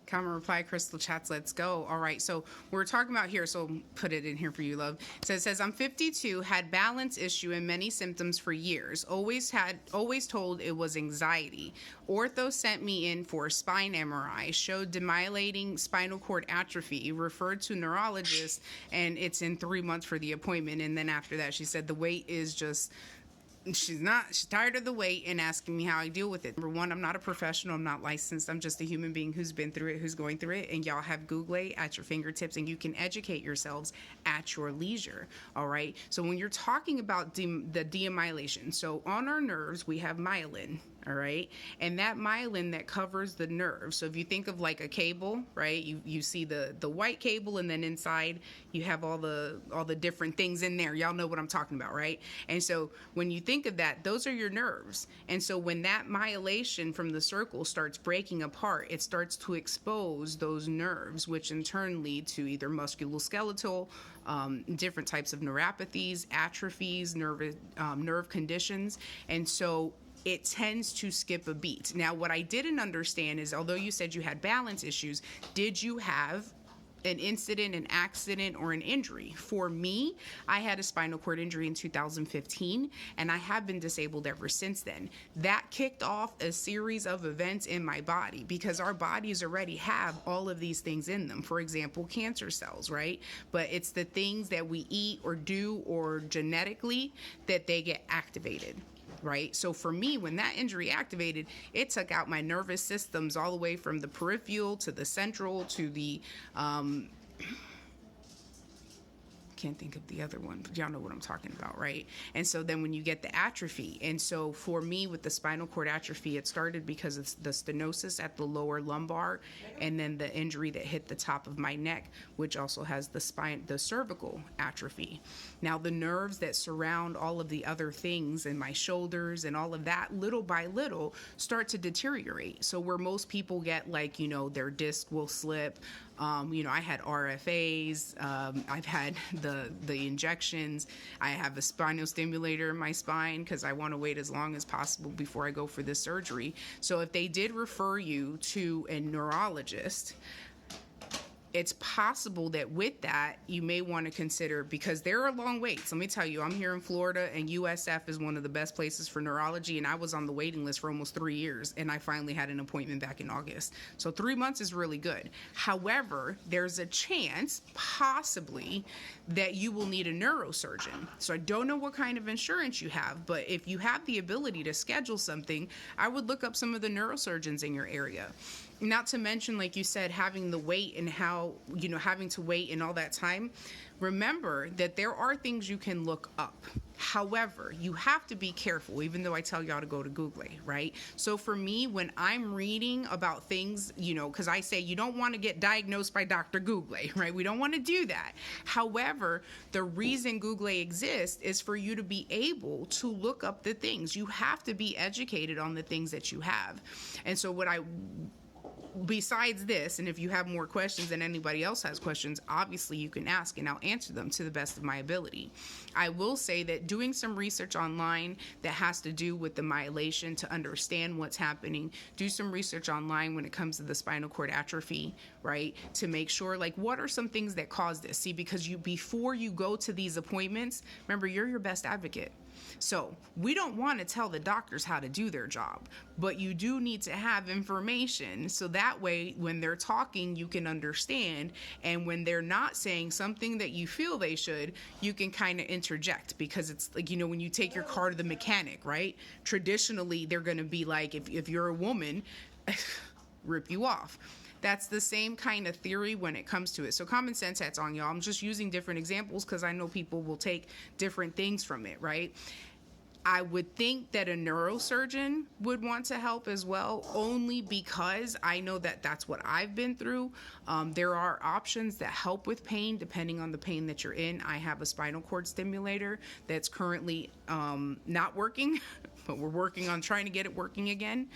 Common reply, Crystal chats, let's go. All right, so we're talking about here, so put it in here for you, love. So it says, I'm 52, had balance issue and many symptoms for years. Always told it was anxiety. Ortho sent me in for a spine MRI, showed demyelinating spinal cord atrophy, referred to neurologist, and it's in 3 months for the appointment. And then after that, she said the weight is just she's tired of the wait and asking me how I deal with it. Number one, I'm not a professional, I'm not licensed, I'm just a human being who's been through it, who's going through it, and y'all have Google at your fingertips and you can educate yourselves at your leisure. All right, so when you're talking about the demyelation, so on our nerves we have myelin. All right, and that myelin that covers the nerve. So if you think of like a cable, right, you see the white cable, and then inside you have all the different things in there. Y'all know what I'm talking about, right? And so when you think of that, those are your nerves. And so when that myelation from the circle starts breaking apart, it starts to expose those nerves, which in turn lead to either musculoskeletal, different types of neuropathies, atrophies, nerve conditions. And so it tends to skip a beat. Now, what I didn't understand is, although you said you had balance issues, did you have an incident, an accident, or an injury? For me, I had a spinal cord injury in 2015, and I have been disabled ever since then. That kicked off a series of events in my body because our bodies already have all of these things in them. For example, cancer cells, right? But it's the things that we eat or do or genetically that they get activated. Right? So for me, when that injury activated, it took out my nervous systems all the way from the peripheral to the central to the can't think of the other one, but y'all know what I'm talking about, right? And so then when you get the atrophy, and so for me with the spinal cord atrophy, it started because of the stenosis at the lower lumbar, and then the injury that hit the top of my neck, which also has the cervical atrophy. Now the nerves that surround all of the other things in my shoulders and all of that, little by little, start to deteriorate. So where most people get like, their disc will slip, I had RFAs, I've had the injections, I have a spinal stimulator in my spine because I want to wait as long as possible before I go for this surgery. So if they did refer you to a neurologist, it's possible that with that, you may want to consider, because there are long waits. Let me tell you, I'm here in Florida, and USF is one of the best places for neurology, and I was on the waiting list for almost 3 years, and I finally had an appointment back in August. So 3 months is really good. However, there's a chance, possibly, that you will need a neurosurgeon. So I don't know what kind of insurance you have, but if you have the ability to schedule something, I would look up some of the neurosurgeons in your area. Not to mention, like you said, having the wait and how, having to wait and all that time. Remember that there are things you can look up. However, you have to be careful, even though I tell y'all to go to Google, right? So for me, when I'm reading about things, because I say you don't want to get diagnosed by Dr. Google, right? We don't want to do that. However, the reason Google exists is for you to be able to look up the things. You have to be educated on the things that you have. And so besides this, and if you have more questions and anybody else has questions, obviously you can ask and I'll answer them to the best of my ability. I will say that doing some research online that has to do with the myelation to understand what's happening, do some research online when it comes to the spinal cord atrophy, right? To make sure, like, what are some things that cause this? See, because before you go to these appointments, remember, you're your best advocate. So we don't want to tell the doctors how to do their job, but you do need to have information so that way when they're talking, you can understand. And when they're not saying something that you feel they should, you can kind of interject, because it's like, when you take your car to the mechanic, right? Traditionally, they're going to be like, if you're a woman, rip you off. That's the same kind of theory when it comes to it. So common sense hats on, y'all. I'm just using different examples because I know people will take different things from it, right? I would think that a neurosurgeon would want to help as well, only because I know that that's what I've been through. There are options that help with pain depending on the pain that you're in. I have a spinal cord stimulator that's currently not working, but we're working on trying to get it working again.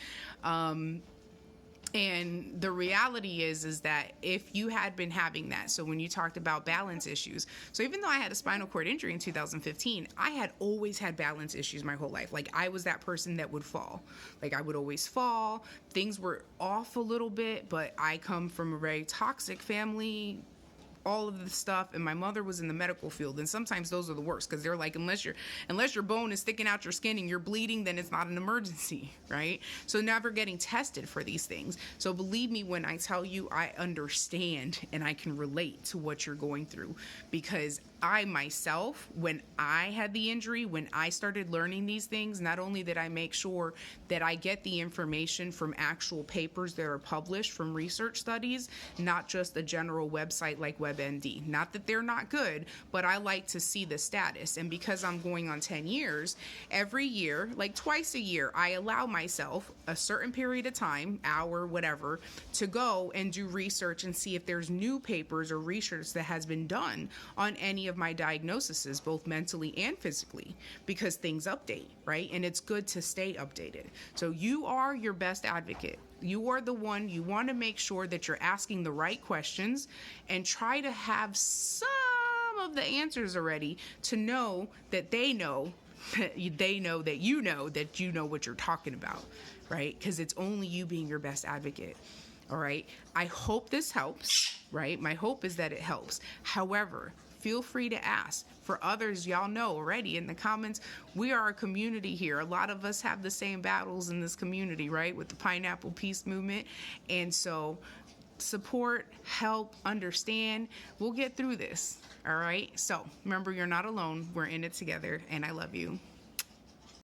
And the reality is that if you had been having that, so when you talked about balance issues, so even though I had a spinal cord injury in 2015, I had always had balance issues my whole life. Like, I was that person that would fall. Like, I would always fall. Things were off a little bit, but I come from a very toxic family, all of the stuff, and my mother was in the medical field, and sometimes those are the worst, because they're like, unless your bone is sticking out your skin and you're bleeding, then it's not an emergency, right? So never getting tested for these things. So believe me when I tell you, I understand and I can relate to what you're going through, because I myself, when I had the injury, when I started learning these things, not only did I make sure that I get the information from actual papers that are published from research studies, not just a general website like WebMD. Not that they're not good, but I like to see the status. And because I'm going on 10 years, every year, like twice a year, I allow myself a certain period of time, hour, whatever, to go and do research and see if there's new papers or research that has been done on any of my diagnoses, both mentally and physically, because things update, right? And it's good to stay updated. So you are your best advocate. You are the one. You want to make sure that you're asking the right questions and try to have some of the answers already, to know that they know that you know what you're talking about, right? Because it's only you being your best advocate. All right. I hope this helps, right? My hope is that it helps. However, feel free to ask. For others, y'all know already in the comments, we are a community here. A lot of us have the same battles in this community, right? With the Pineapple Peace Movement. And so support, help, understand. We'll get through this. All right. So remember, you're not alone. We're in it together, and I love you.